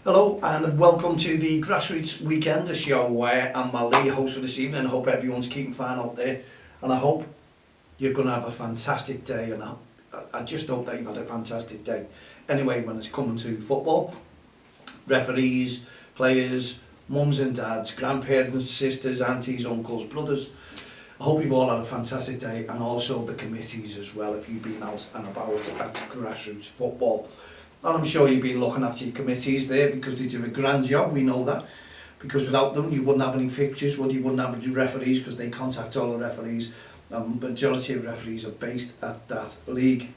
Hello and welcome to the Grassroots Weekend, the show where I'm Lee, host for this evening. I hope everyone's keeping fine out there, and I hope you're going to have a fantastic day, and I just hope that you've had a fantastic day. Anyway, when it's coming to football, referees, players, mums and dads, grandparents, sisters, aunties, uncles, brothers, I hope you've all had a fantastic day, and also the committees as well if you've been out and about at Grassroots football. And I'm sure you've been looking after your committees there because they do a grand job, we know that. Because without them you wouldn't have any fixtures, you wouldn't have any referees because they contact all the referees. And the majority of referees are based at that league.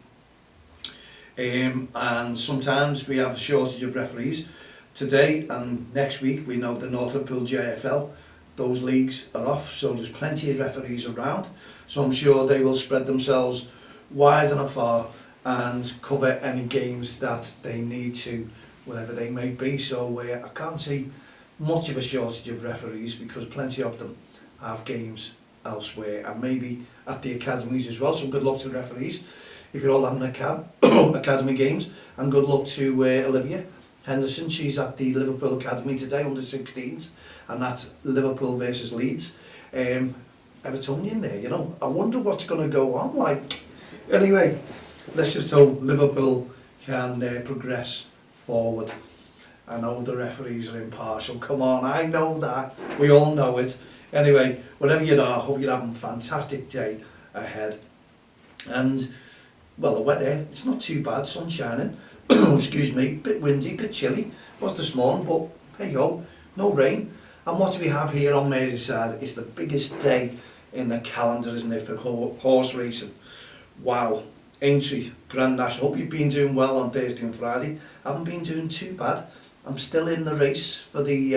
And sometimes we have a shortage of referees. Today and next week we know the North Liverpool JFL, those leagues are off, so there's plenty of referees around. So I'm sure they will spread themselves wide and afar and cover any games that they need to, whatever they may be. So I can't see much of a shortage of referees because plenty of them have games elsewhere and maybe at the academies as well. So good luck to the referees if you're all having academy games, and good luck to Olivia Henderson. She's at the Liverpool Academy today, under 16s, and that's Liverpool versus Leeds. Evertonian there, you know. I wonder what's going to go on like. Anyway, let's just hope Liverpool can progress forward. I know the referees are impartial. Come on, I know that. We all know it. Anyway, whatever you are, I hope you're having a fantastic day ahead. And, well, the weather, it's not too bad. Sun shining. Excuse me. Bit windy, bit chilly. Was this morning, but hey ho, no rain. And what we have here on Merseyside is the biggest day in the calendar, isn't it, for horse racing. Wow. Aintree Grand National. Hope you've been doing well on Thursday and Friday. I haven't been doing too bad. I'm still in the race for the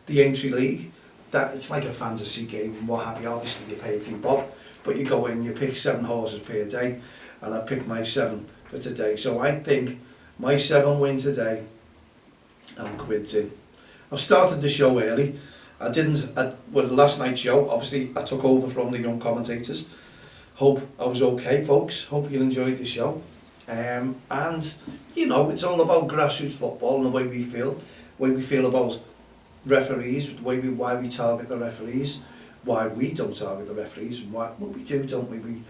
Aintree League. That it's like a fantasy game and what have you. Obviously you pay a few bob, but you go in, you pick 7 horses per day, and I picked my 7 for today. So I think my 7 win today, I'm quids in. I've started the show early. Well, last night's show, obviously I took over from the young commentators. Hope I was okay, folks. Hope you enjoyed the show. And, you know, it's all about grassroots football and the way we feel about referees, why we target the referees, why we don't target the referees, and well, we do, don't we?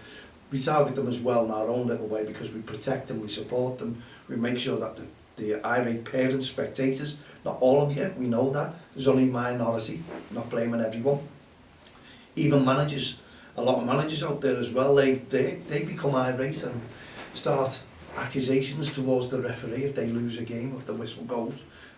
We target them as well in our own little way because we protect them, we support them, we make sure that the irate parents, spectators, not all of you, we know that, there's only a minority, not blaming everyone. Even managers. A lot of managers out there as well, they become irate and start accusations towards the referee if they lose a game, if the whistle goes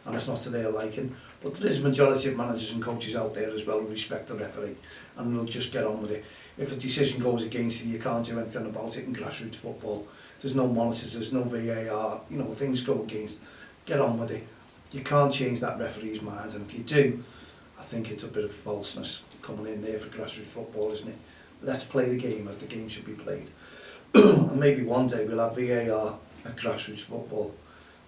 and it's not to their liking. But there is a majority of managers and coaches out there as well who respect the referee and they'll just get on with it. If a decision goes against you, you can't do anything about it in grassroots football. There's no monitors, there's no VAR, you know, things go against. Get on with it. You can't change that referee's mind, and if you do, I think it's a bit of falseness coming in there for grassroots football, isn't it? Let's play the game as the game should be played. And maybe one day we'll have VAR at grassroots football.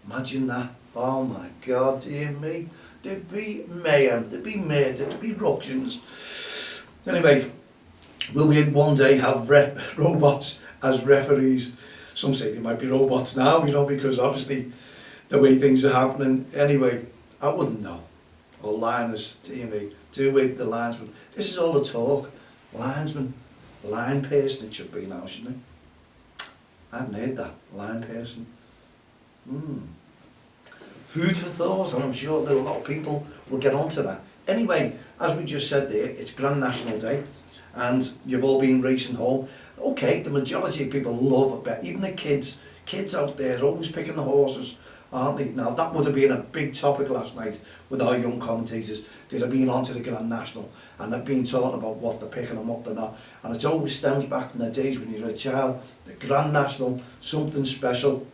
Imagine that. Oh my God, dear me. There'd be mayhem, there'd be murder, there'd be ructions. Anyway, will we one day have robots as referees? Some say they might be robots now, you know, because obviously the way things are happening. Anyway, I wouldn't know. Or liners, dear me. Do with the linesman. This is all the talk. Linesman, line person it should be now, shouldn't it? I haven't heard that, line person. Food for thought, and I'm sure that a lot of people will get onto that. Anyway, as we just said there, it's Grand National Day, and you've all been racing home. Okay, the majority of people love a bet, even the kids out there are always picking the horses, aren't they? Now that would have been a big topic last night with our young commentators. They'd have been on to the Grand National and they've been talking about what they're picking and what they're not. And it always stems back from the days when you were a child. The Grand National, something special,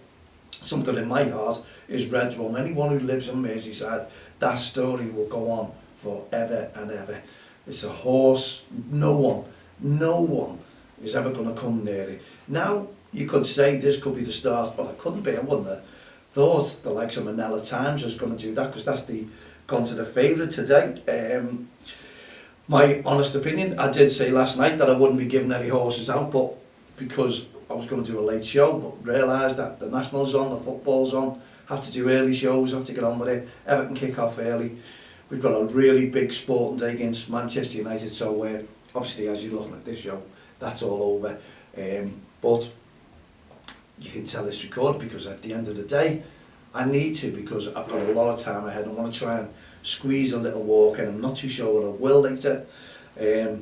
something in my heart is Red Rum. Anyone who lives in Merseyside, that story will go on forever and ever. It's a horse, no one is ever going to come near it. Now, you could say this could be the start, but it couldn't be. I wouldn't have thought the likes of Manila Times was going to do that because that's gone to the favourite today. My honest opinion, I did say last night that I wouldn't be giving any horses out, but because I was going to do a late show, but realised that the National's on, the football's on, have to do early shows, have to get on with it. Everton kick off early. We've got a really big sporting day against Manchester United, so obviously as you're looking at this show, that's all over. But you can tell it's recorded because at the end of the day, I need to, because I've got a lot of time ahead. I want to try and squeeze a little walk in. I'm not too sure what I will later. I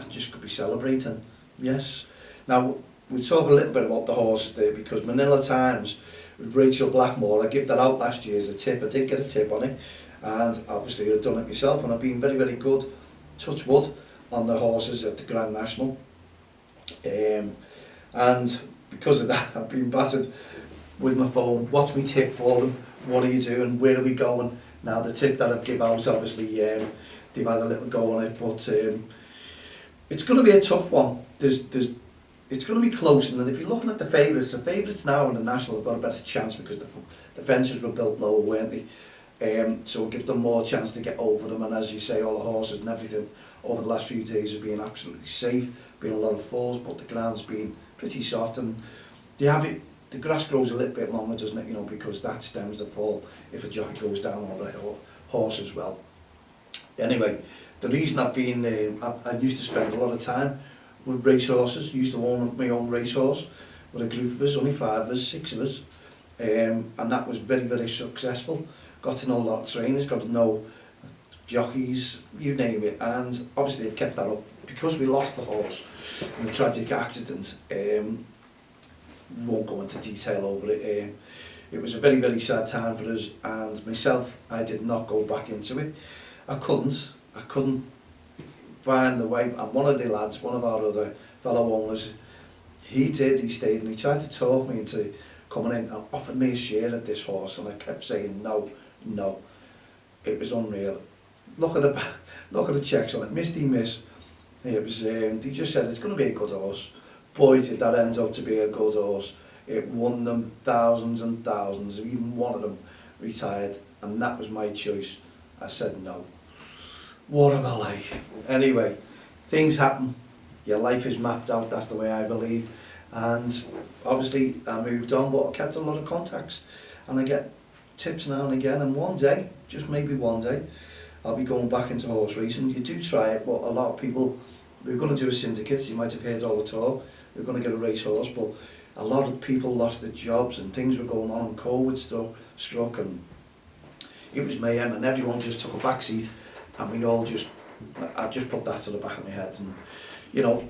just could be celebrating, yes. Now, we'll talk a little bit about the horses there, because Manila Times with Rachel Blackmore, I gave that out last year as a tip. I did get a tip on it, and obviously I've done it myself, and I've been very, very good, touch wood, on the horses at the Grand National. And because of that, I've been battered with my phone. What's my tip for them? What are you doing? Where are we going? Now, the tip that I've given out, obviously, they've had a little go on it, but it's going to be a tough one. It's going to be close, and if you're looking at the favourites now in the National have got a better chance because the fences were built lower, weren't they? So it gives them more chance to get over them, and as you say, all the horses and everything over the last few days have been absolutely safe. Been a lot of falls, but the ground's been pretty soft, and the grass grows a little bit longer, doesn't it? You know, because that stems the fall if a jockey goes down, or the horse as well. Anyway, the reason I've been, I used to spend a lot of time with race horses. Used to own my own racehorse with a group of us, only 5 of us, 6 of us, and that was very, very successful. Got to know a lot of trainers, got to know jockeys, you name it, and obviously I've kept that up because we lost the horse in a tragic accident. Won't go into detail over it. It was a very, very sad time for us, and myself, I did not go back into it. I couldn't find the way, and one of the lads, one of our other fellow owners, he stayed, and he tried to talk me into coming in and offered me a share at this horse, and I kept saying no. It was unreal. Look at the checks on it, Misty Miss. It was, they just said it's going to be a good horse. Boy, did that end up to be a good horse. It won them thousands and thousands. Even one of them retired, and that was my choice. I said no. What am I like? Anyway, things happen. Your life is mapped out, that's the way I believe. And obviously I moved on, but I kept a lot of contacts. And I get tips now and again, and one day, just maybe one day, I'll be going back into horse racing. You do try it, but a lot of people, we're going to do a syndicate, you might have heard all the talk, we're going to get a racehorse, but a lot of people lost their jobs and things were going on, and COVID stuff struck, and it was mayhem, and everyone just took a back seat, and I just put that to the back of my head. And you know,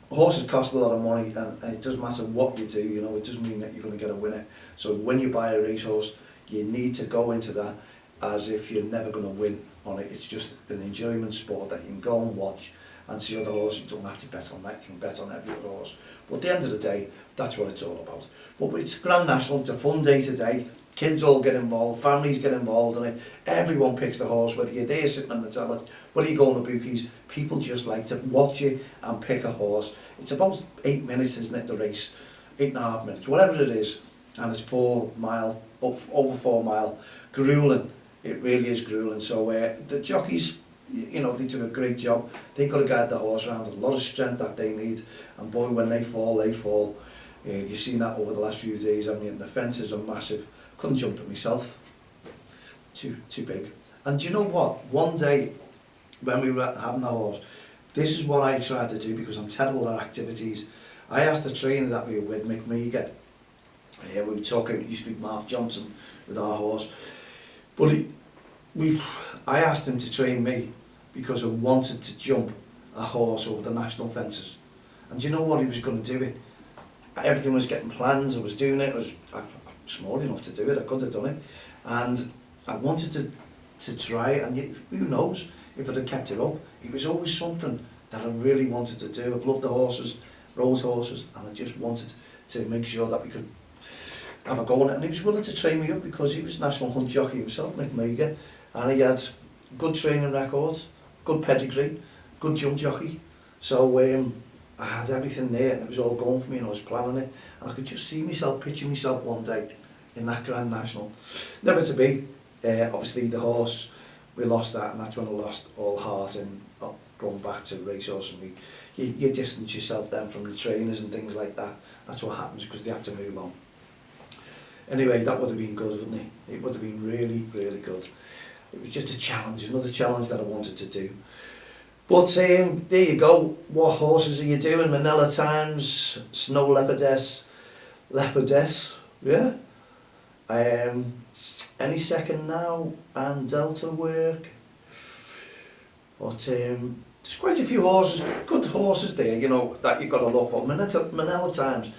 horses cost a lot of money, and it doesn't matter what you do, you know, it doesn't mean that you're going to get a winner. So when you buy a racehorse, you need to go into that as if you're never going to win on it. It's just an enjoyment sport that you can go and watch and see other horses. You don't have to bet on that, you can bet on every other horse. But at the end of the day, that's what it's all about. But it's Grand National, it's a fun day today. Kids all get involved, families get involved in it. Everyone picks the horse, whether you're there sitting on the telly, whether you go on the bookies. People just like to watch it and pick a horse. It's about 8 minutes, isn't it, the race? 8.5 minutes, whatever it is. And it's 4 mile, over 4 mile, grueling. It really is grueling. So the jockeys, you know, they do a great job. They've got to guide the horse around, a lot of strength that they need. And boy, when they fall, they fall. You've seen that over the last few days. I mean, the fences are massive. Couldn't jump it myself. Too big. And do you know what? One day, when we were having the horse, this is what I tried to do, because I'm terrible at activities. I asked the trainer that we were with, Mick Meagher, we were talking, it used to be Mark Johnson with our horse, but I asked him to train me because I wanted to jump a horse over the national fences. And do you know what? He was going to do it. Everything was getting plans, I was doing it, I'm small enough to do it, I could have done it. And I wanted to try it, and who knows if I'd have kept it up. It was always something that I really wanted to do. I've loved the horses, rose horses, and I just wanted to make sure that we could have a go on it. And he was willing to train me up because he was national hunt jockey himself, Mick Meagher, and he had good training records, good pedigree, good jump jockey. So I had everything there, and it was all going for me, and I was planning it, and I could just see myself, picture myself one day in that Grand National. Never to be. Obviously the horse, we lost that, and that's when I lost all heart in going back to racehorse. And you distance yourself then from the trainers and things like that. That's what happens, because they have to move on. Anyway, that would have been good, wouldn't it? It would have been really, really good. It was just a challenge, another challenge that I wanted to do. But there you go. What horses are you doing? Manila Times, Snow Leopardess, yeah. Any second now, and Delta work. But there's quite a few horses, good horses there, you know, that you've got to look for. Manila Times,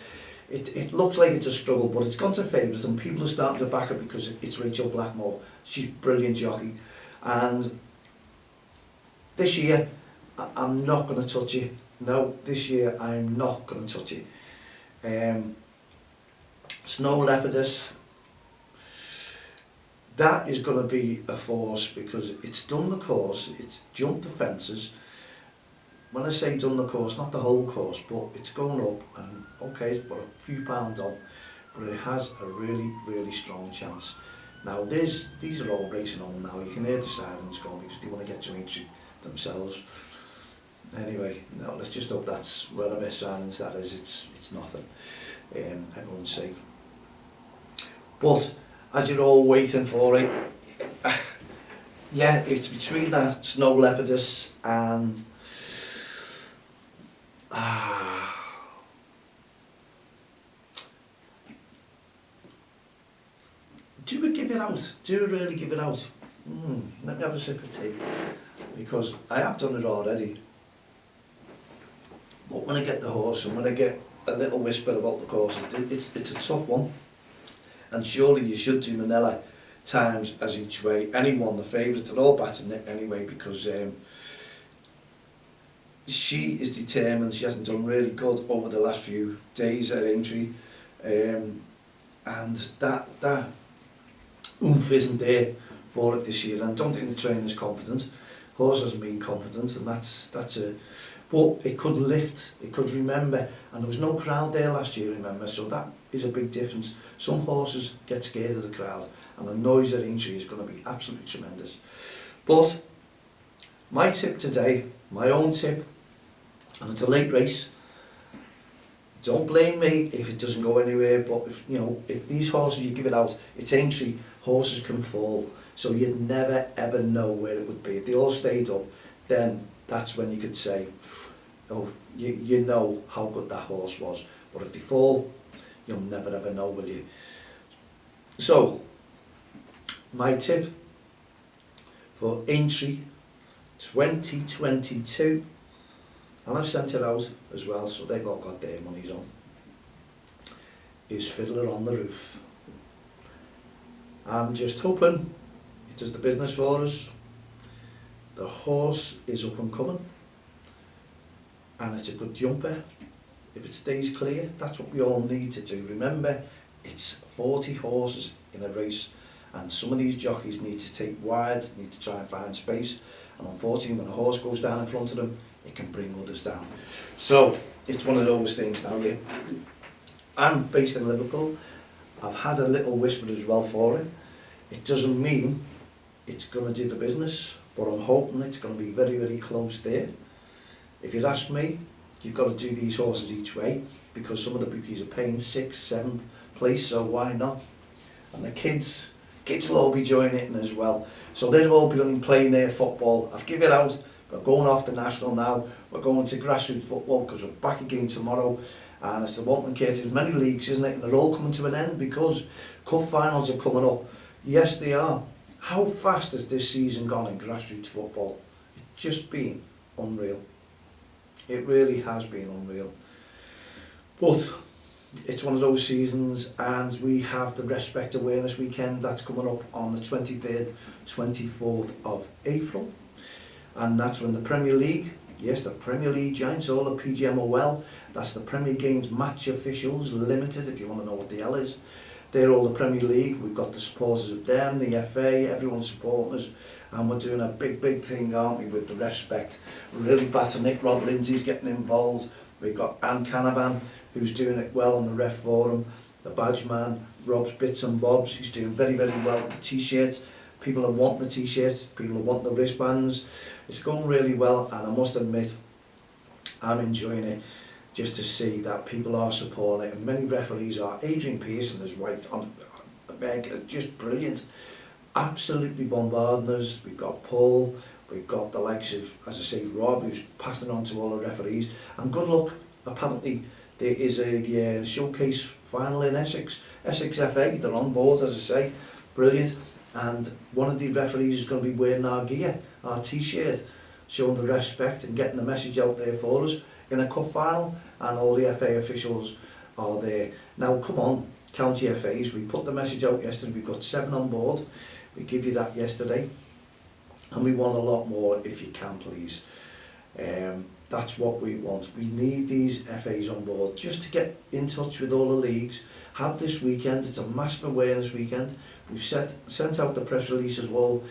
it looks like it's a struggle, but it's gone to favourites and people are starting to back it because it's Rachel Blackmore. She's a brilliant jockey. And this year, I'm not going to touch it. No, this year I'm not going to touch it. Snow Leopardess, that is going to be a force because it's done the course, it's jumped the fences. When I say done the course, not the whole course, but it's going up and okay, it's put a few pounds on, but it has a really, really strong chance. Now these are all racing on now, you can hear the sirens going because they want to get to entry themselves. Anyway, no, let's just hope that's wherever sirens that is, it's nothing. Everyone's safe. But as you're all waiting for it, yeah, it's between that Snow Leopardess and do we give it out? Do we really give it out? Let me have a sip of tea, because I have done it already. But when I get the horse and when I get a little whisper about the course, it's a tough one. And surely you should do Manila Times as each way. Anyone, the favourites, they're all batting it anyway because she is determined. She hasn't done really good over the last few days at Aintree. And that oomph isn't there for it this year. And I don't think the trainer's confident. Horse hasn't been confident, and that's a... But it could lift, it could remember, and there was no crowd there last year, remember, so that is a big difference. Some horses get scared of the crowd, and the noise at Aintree is going to be absolutely tremendous. But my tip today, my own tip, and it's a late race, don't blame me if it doesn't go anywhere, but if these horses, you give it out, it's Aintree, horses can fall, so you'd never ever know where it would be. If they all stayed up, then that's when you could say, oh, you know how good that horse was. But if they fall, you'll never ever know, will you? So, my tip for Aintree 2022, and I've sent it out as well, so they've all got their monies on, is Fiddler on the Roof. I'm just hoping it does the business for us. The horse is up and coming, and it's a good jumper. If it stays clear, that's what we all need to do. Remember, it's 40 horses in a race, and some of these jockeys need to take wide, need to try and find space, and unfortunately when a horse goes down in front of them, it can bring others down. So it's one of those things now. Yeah, I'm based in Liverpool. I've had a little whisper as well for it. It doesn't mean it's going to do the business, but I'm hoping it's going to be very, very close there. If you'd ask me, you've got to do these horses each way, because some of the bookies are paying 6th, 7th place, so why not? And the kids will all be joining it as well. So they've all been playing their football. I've given it out, we're going off the national now, we're going to grassroots football because we're back again tomorrow, and it's the Walton Kate, there's many leagues, isn't it, and they're all coming to an end because cup finals are coming up. Yes, they are. How fast has this season gone in grassroots football? It's just been unreal. It really has been unreal. But it's one of those seasons, and we have the Respect Awareness Weekend that's coming up on the 23rd, 24th of April. And that's when the Premier League, yes, the Premier League giants, all the PGMOL, that's the Premier Games Match Officials Limited, if you want to know what the L is. They're all the Premier League. We've got the supporters of them, the FA, everyone's supporting us, and we're doing a big thing, aren't we, with the Respect. Really battering it. Rob Lindsay's getting involved. We've got Anne Canavan, who's doing it well on the Ref Forum. The Badge Man, Rob's Bits and Bobs, he's doing very, very well with the T-shirts. People are wanting the T-shirts, people are wanting the wristbands. It's going really well, and I must admit, I'm enjoying it. Just to see that people are supporting it, and many referees are. Adrian Pearson, his wife, Meg are just brilliant. Absolutely bombarding us. We've got Paul, we've got the likes of, as I say, Rob, who's passing on to all the referees. And good luck. Apparently there is a showcase final in Essex FA. They're on board, as I say. Brilliant. And one of the referees is going to be wearing our gear, our t-shirt, showing the respect and getting the message out there for us in a cup final, and all the FA officials are there. Now come on, county FAs, we put the message out yesterday, we've got 7 on board, we give you that yesterday, and we want a lot more if you can please. That's what we want. We need these FAs on board just to get in touch with all the leagues. Have this weekend, it's a massive awareness weekend. We've sent out the press release as well,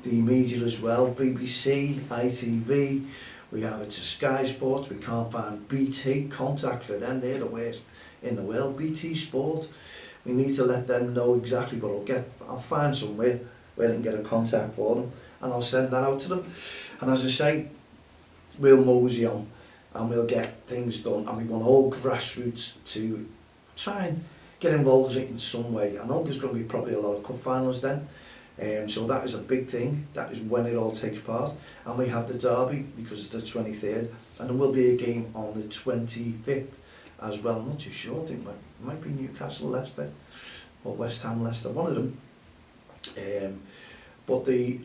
the media as well, BBC, ITV, we have it to Sky Sports, we can't find BT, contact for them, they're the worst in the world, BT Sport. We need to let them know exactly what I'll find somewhere where they can get a contact for them, and I'll send that out to them. And as I say, we'll mosey on and we'll get things done, and we want all grassroots to try and get involved in it in some way. I know there's going to be probably a lot of cup finals then, so that is a big thing. That is when it all takes part. And we have the derby because it's the 23rd, and there will be a game on the 25th as well. I'm not too sure, I think it might be Newcastle Leicester or West Ham Leicester, one of them. But the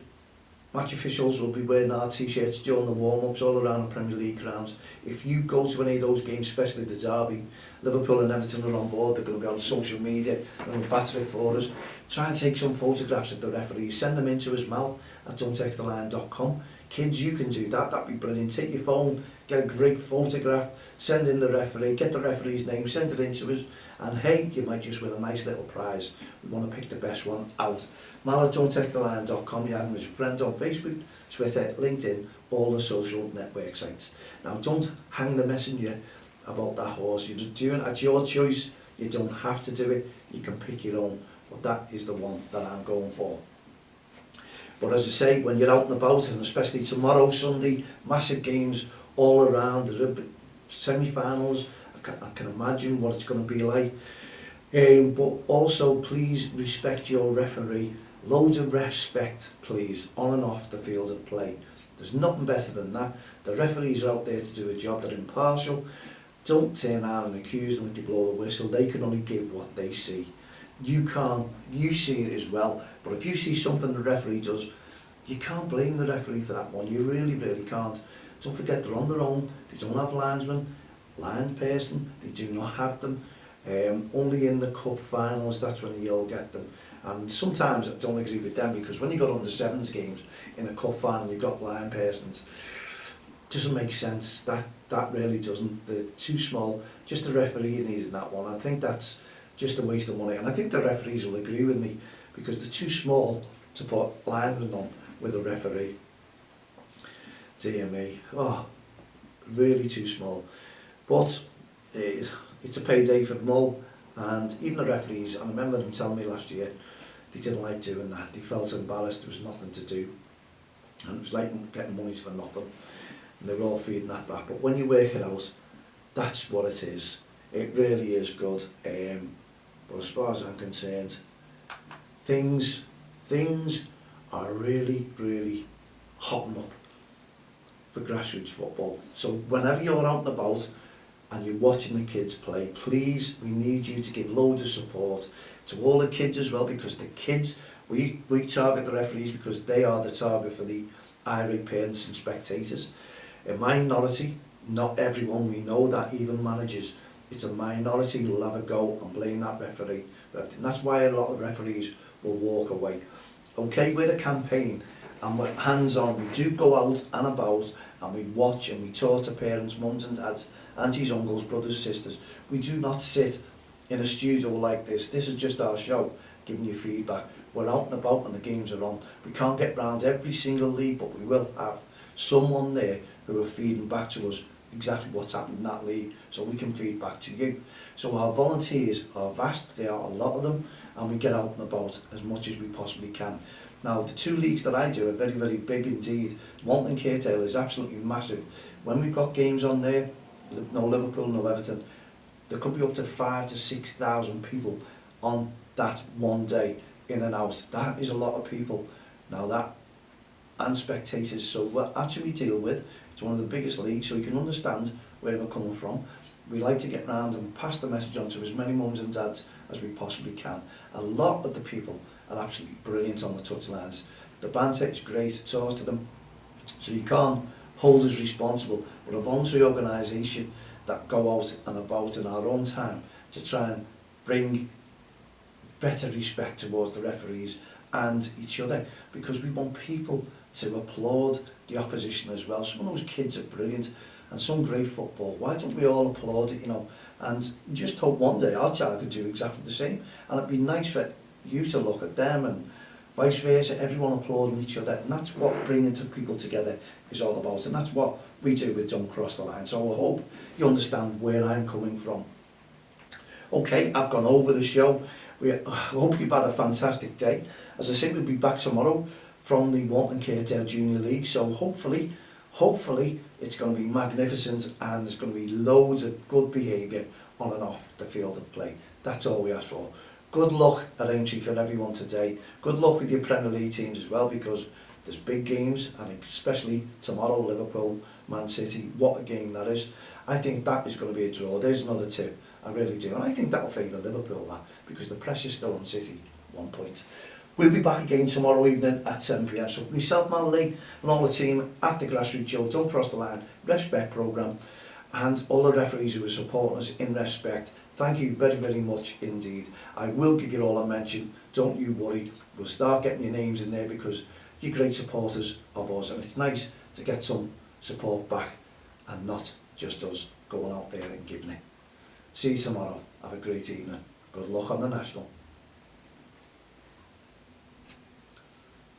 match officials will be wearing our t-shirts during the warm-ups all around the Premier League grounds. If you go to any of those games, especially the derby, Liverpool and Everton are on board, they're going to be on social media, they're going to batter it for us. Try and take some photographs of the referees, send them into us, Mal at don'ttextheline.com. Kids, you can do that, that'd be brilliant. Take your phone, get a great photograph, send in the referee, get the referee's name, send it into us, and hey, you might just win a nice little prize. We want to pick the best one out. Mal at don'ttextheline.com, you have him as a friend on Facebook, Twitter, LinkedIn, all the social network sites. Now don't hang the messenger about that horse. You're just doing it at your choice. You don't have to do it, you can pick your own, but that is the one that I'm going for. But as I say, when you're out and about, and especially tomorrow, Sunday, massive games all around, the semi-finals, I can imagine what it's going to be like. But also, please respect your referee. Loads of respect, please, on and off the field of play. There's nothing better than that. The referees are out there to do a job, they're impartial. Don't turn around and accuse them if they blow the whistle. They can only give what they see. You can't, you see it as well, but if you see something the referee does, you can't blame the referee for that one. You really, really can't. Don't forget they're on their own. They don't have linesmen, line person, they do not have them. Only in the cup finals, that's when you'll get them. And sometimes I don't agree with them, because when you got under sevens games in a cup final, you've got line persons. Doesn't make sense. That really doesn't. They're too small. Just the referee you need in that one. I think that's just a waste of money. And I think the referees will agree with me, because they're too small to put linemen on with a referee. Dear me. Oh, really too small. But it's a payday for them all. And even the referees, I remember them telling me last year, they didn't like doing that. They felt embarrassed, there was nothing to do. And it was like getting money for nothing. And they were all feeding that back. But when you work it out, that's what it is. It really is good. But as far as I'm concerned, things are really, really hotting up for grassroots football. So whenever you're out and about and you're watching the kids play, please, we need you to give loads of support to all the kids as well, because the kids, we target the referees because they are the target for the irate parents and spectators. A minority, not everyone, we know that, even managers, it's a minority who will have a go and blame that referee. And that's why a lot of referees will walk away. Okay, we're a campaign and we're hands-on. We do go out and about and we watch and we talk to parents, mums and dads, aunties, uncles, brothers, sisters. We do not sit in a studio like this. This is just our show, giving you feedback. We're out and about and the games are on. We can't get round every single league, but we will have someone there who are feeding back to us exactly what's happening in that league, so we can feed back to you. So our volunteers are vast, there are a lot of them, and we get out and about as much as we possibly can. Now, the 2 leagues that I do are very, very big indeed. Malton and Caretail is absolutely massive. When we've got games on there, no Liverpool, no Everton, there could be up to 5,000 to 6,000 people on that one day in and out. That is a lot of people. Now that, and spectators, so what actually we deal with, it's one of the biggest leagues, so you can understand where we're coming from. We like to get round and pass the message on to as many mums and dads as we possibly can. A lot of the people are absolutely brilliant on the touchlines. The banter is great to talk to them, so you can't hold us responsible. We're a voluntary organisation that go out and about in our own time to try and bring better respect towards the referees and each other, because we want people to applaud the opposition as well. Some of those kids are brilliant and some great football. Why don't we all applaud it, you know? And just hope one day our child could do exactly the same. And it'd be nice for you to look at them and vice versa, everyone applauding each other. And that's what bringing people together is all about. And that's what we do with Don't Cross the Line. So I hope you understand where I'm coming from. Okay, I've gone over the show. I hope you've had a fantastic day. As I say, we'll be back tomorrow from the Walton Kirkdale Junior League. So hopefully it's going to be magnificent and there's going to be loads of good behaviour on and off the field of play. That's all we ask for. Good luck at Aintree for everyone today. Good luck with your Premier League teams as well, because there's big games, and especially tomorrow, Liverpool, Man City. What a game that is. I think that is going to be a draw. There's another tip. I really do. And I think that will favour Liverpool, that, because the pressure's still on City, 1 point. We'll be back again tomorrow evening at 7 p.m. So myself, Mal Lee, and all the team at the Grassroots Show, Don't Cross the Line, Respect programme, and all the referees who are supporting us in respect, thank you very, very much indeed. I will give you all a mention, don't you worry. We'll start getting your names in there because you're great supporters of us, and it's nice to get some support back and not just us going out there and giving it. See you tomorrow. Have a great evening. Good luck on the National.